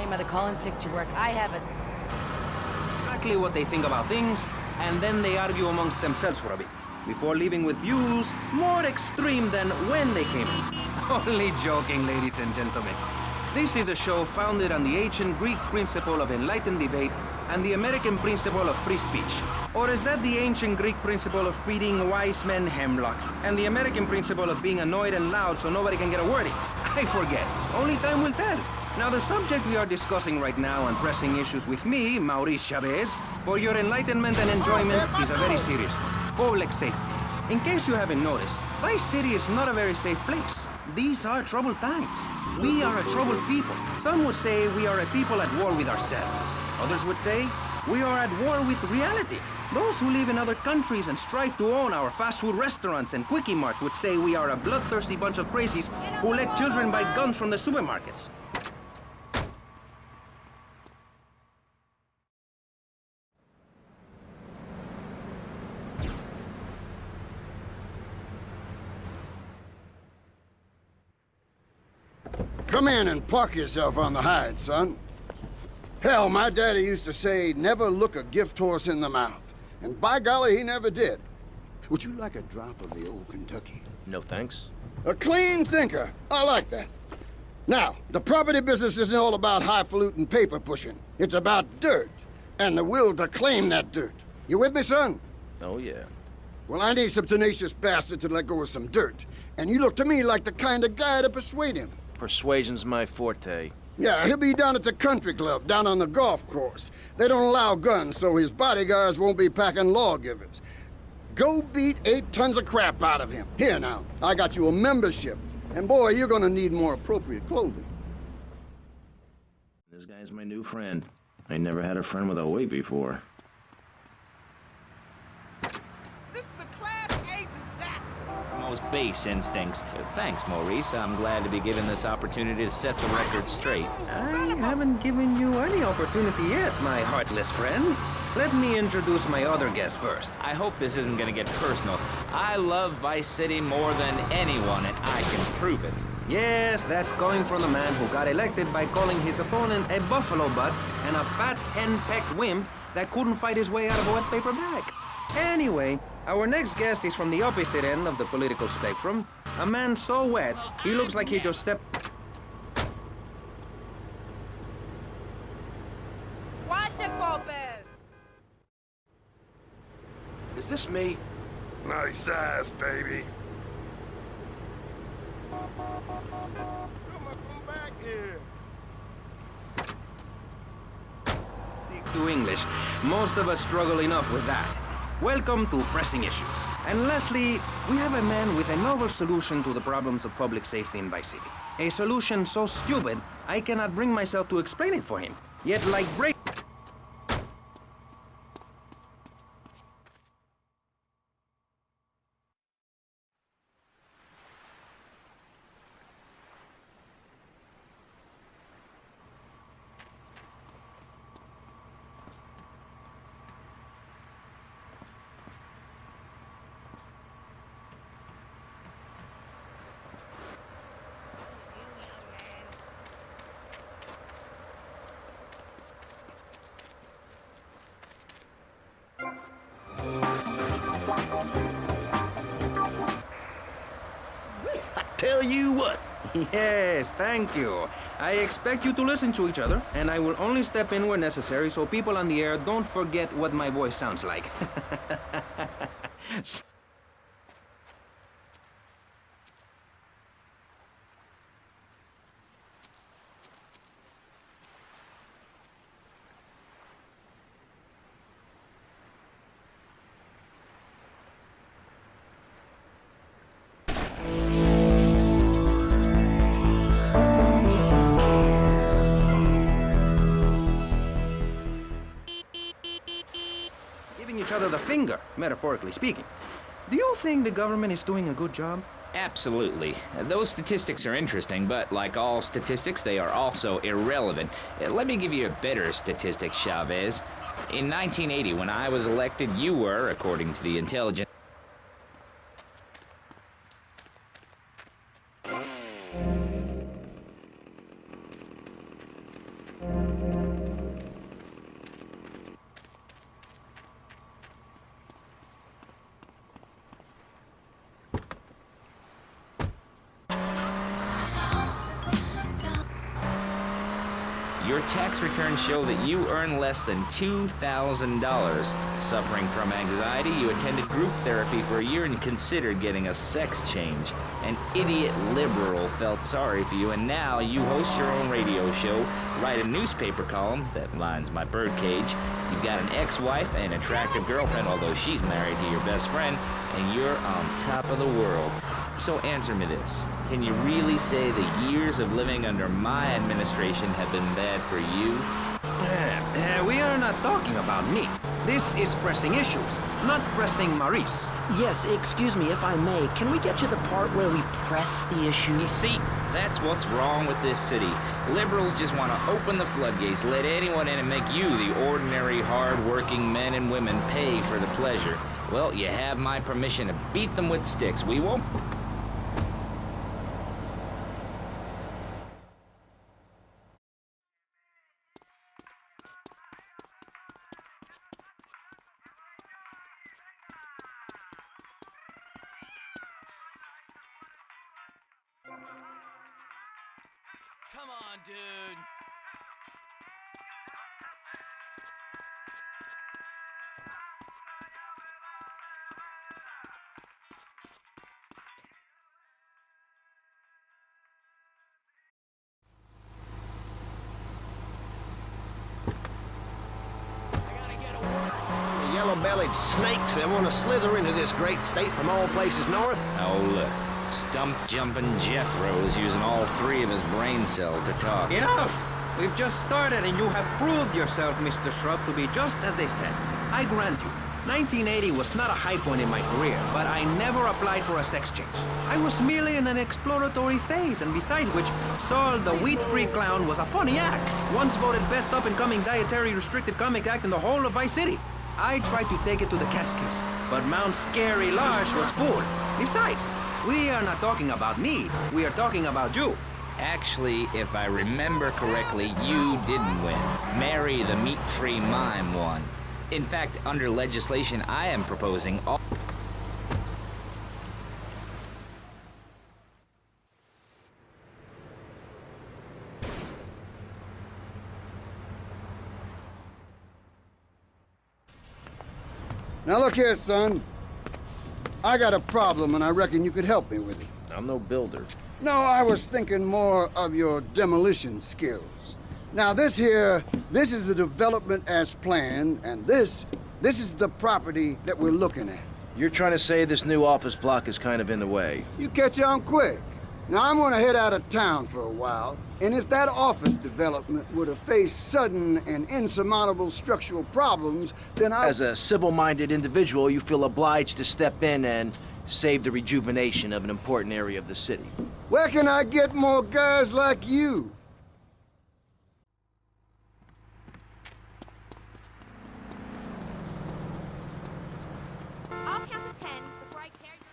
my mother calling sick to work. I have a... Exactly what they think about things, and then they argue amongst themselves for a bit, before leaving with views more extreme than when they came in. Only joking, ladies and gentlemen. This is a show founded on the ancient Greek principle of enlightened debate and the American principle of free speech. Or is that the ancient Greek principle of feeding wise men hemlock and the American principle of being annoyed and loud so nobody can get a word in? I forget. Only time will tell. Now, the subject we are discussing right now on pressing issues with me, Maurice Chavez, for your enlightenment and enjoyment is a very serious one. Public safety. In case you haven't noticed, Vice City is not a very safe place. These are troubled times. We are a troubled people. Some would say we are a people at war with ourselves. Others would say we are at war with reality. Those who live in other countries and strive to own our fast food restaurants and quickie marts would say we are a bloodthirsty bunch of crazies who let children buy guns from the supermarkets. Come in and park yourself on the hide, son. Hell, my daddy used to say, never look a gift horse in the mouth. And by golly, he never did. Would you like a drop of the old Kentucky? No thanks. A clean thinker. I like that. Now, the property business isn't all about highfalutin paper pushing. It's about dirt, and the will to claim that dirt. You with me, son? Oh, yeah. Well, I need some tenacious bastard to let go of some dirt. And you look to me like the kind of guy to persuade him. Persuasion's my forte. Yeah, he'll be down at the country club, down on the golf course. They don't allow guns, so his bodyguards won't be packing lawgivers. Go beat 8 tons of crap out of him. Here now, I got you a membership. And boy, you're gonna need more appropriate clothing. This guy's my new friend. I never had a friend with a weight before. Most base instincts. Thanks, Maurice. I'm glad to be given this opportunity to set the record straight. I haven't given you any opportunity yet, my heartless friend. Let me introduce my other guest first. I hope this isn't gonna get personal. I love Vice City more than anyone, and I can prove it. Yes, that's coming from the man who got elected by calling his opponent a buffalo butt and a fat hen-pecked wimp that couldn't fight his way out of a wet paper bag. Anyway, our next guest is from the opposite end of the political spectrum. A man so wet, he looks like he just stepped... Watch it, Popes! Is this me? Nice ass, baby. Come back here. to English. Most of us struggle enough with that. Welcome to Pressing Issues. And lastly, we have a man with a novel solution to the problems of public safety in Vice City. A solution so stupid, I cannot bring myself to explain it for him. Yet like break... Tell you what. Yes, thank you. I expect you to listen to each other, and I will only step in where necessary so people on the air don't forget what my voice sounds like. Giving each other the finger, metaphorically speaking. Do you think the government is doing a good job? Absolutely. Those statistics are interesting, but like all statistics, they are also irrelevant. Let me give you a better statistic, Chavez. In 1980, when I was elected, you were, according to the intelligence... tax returns show that you earn less than $2,000. Suffering from anxiety, you attended group therapy for a year and considered getting a sex change. An idiot liberal felt sorry for you, and now you host your own radio show, write a newspaper column that lines my birdcage. You've got an ex-wife and attractive girlfriend, although she's married to your best friend, and you're on top of the world. So answer me this. Can you really say the years of living under my administration have been bad for you? We are not talking about me. This is pressing issues, not pressing Maurice. Yes, excuse me, if I may, can we get to the part where we press the issue? You see, that's what's wrong with this city. Liberals just want to open the floodgates, let anyone in and make you, the ordinary, hard-working men and women, pay for the pleasure. Well, you have my permission to beat them with sticks. We won't... Come on, dude. The yellow-bellied snakes that want to slither into this great state from all places north. Oh, look. Stump-jumping Jethro's using all three of his brain cells to talk. Enough! We've just started and you have proved yourself, Mr. Shrub, to be just as they said. I grant you, 1980 was not a high point in my career, but I never applied for a sex change. I was merely in an exploratory phase, and besides which, Saul the wheat-free clown was a funny act. Once voted best up-and-coming dietary restricted comic act in the whole of Vice City. I tried to take it to the Catskills, but Mount Scary Lodge was full. Besides, we are not talking about me, we are talking about you. Actually, if I remember correctly, you didn't win. Mary the meat-free mime won. In fact, under legislation, I am proposing all... Now look here, son. I got a problem, and I reckon you could help me with it. I'm no builder. No, I was thinking more of your demolition skills. Now, this is the development as planned, and this is the property that we're looking at. You're trying to say this new office block is kind of in the way. You catch on quick. Now, I'm gonna head out of town for a while, and if that office development were to face sudden and insurmountable structural problems, then As a civil-minded individual, you feel obliged to step in and save the rejuvenation of an important area of the city. Where can I get more guys like you? I'll count to 10 before I carry your...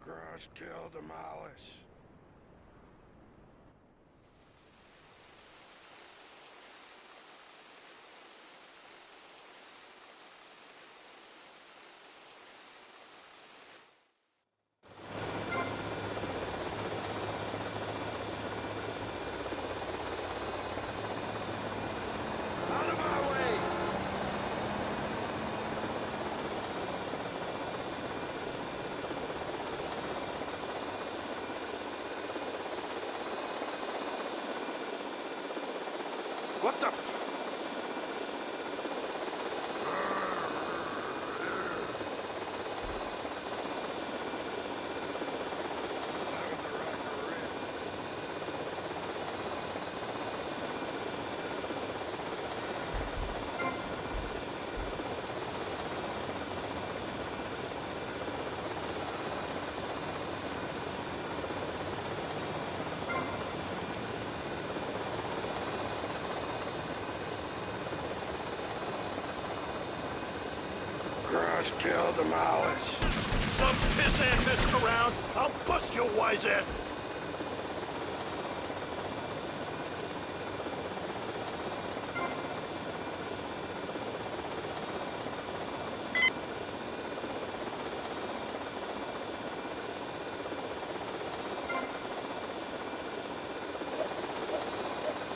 Crush, kill, demolish. Out of my way! What the f... Just kill Demolish. Some pissant messing around. I'll bust your wise ass.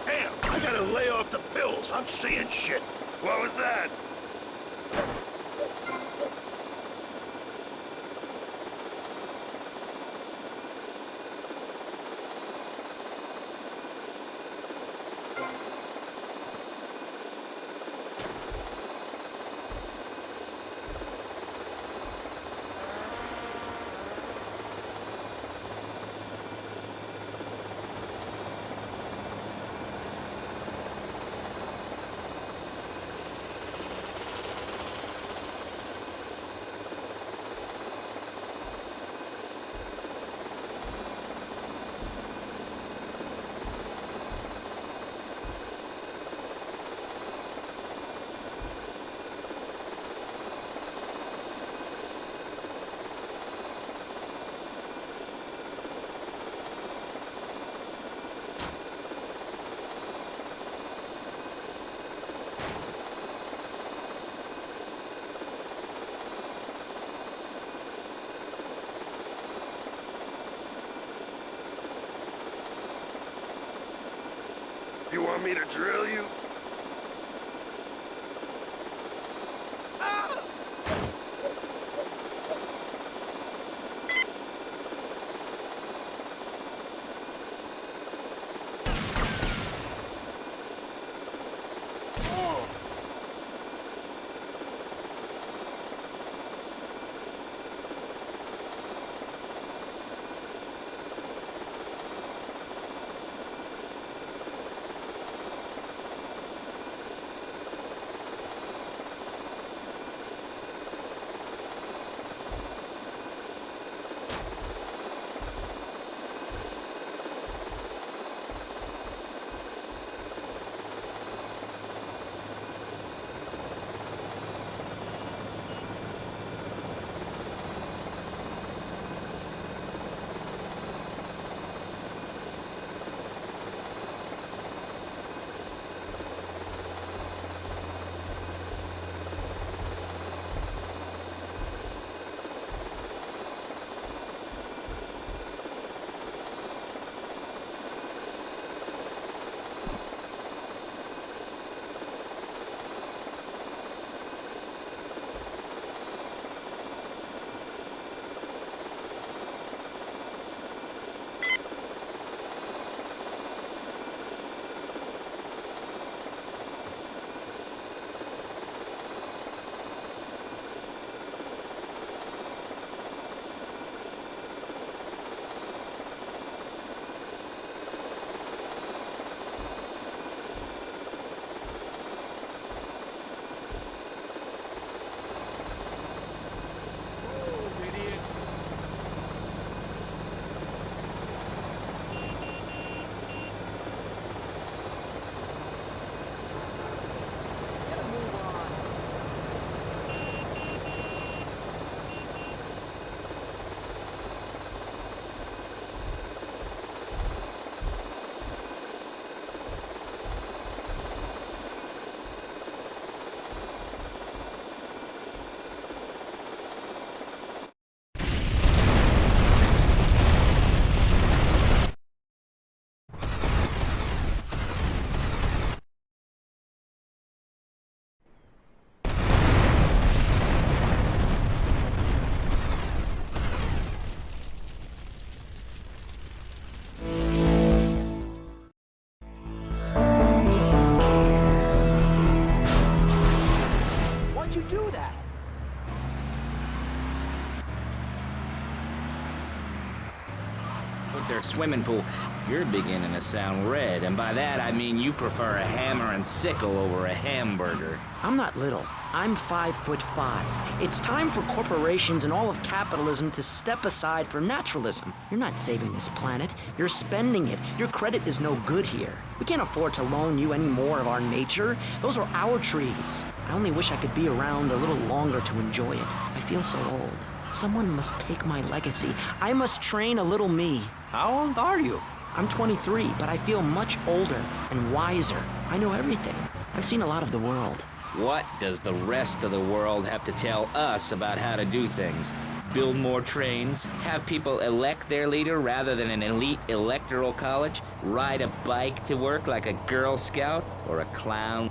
Damn, I gotta lay off the pills. I'm seeing shit. What was that? You want me to drill you? Their swimming pool, you're beginning to sound red, and by that I mean you prefer a hammer and sickle over a hamburger. I'm not little. I'm 5'5". It's time for corporations and all of capitalism to step aside for naturalism. You're not saving this planet. You're spending it. Your credit is no good here. We can't afford to loan you any more of our nature. Those are our trees. I only wish I could be around a little longer to enjoy it. I feel so old. Someone must take my legacy. I must train a little me. How old are you? I'm 23, but I feel much older and wiser. I know everything. I've seen a lot of the world. What does the rest of the world have to tell us about how to do things? Build more trains? Have people elect their leader rather than an elite electoral college? Ride a bike to work like a Girl Scout or a clown?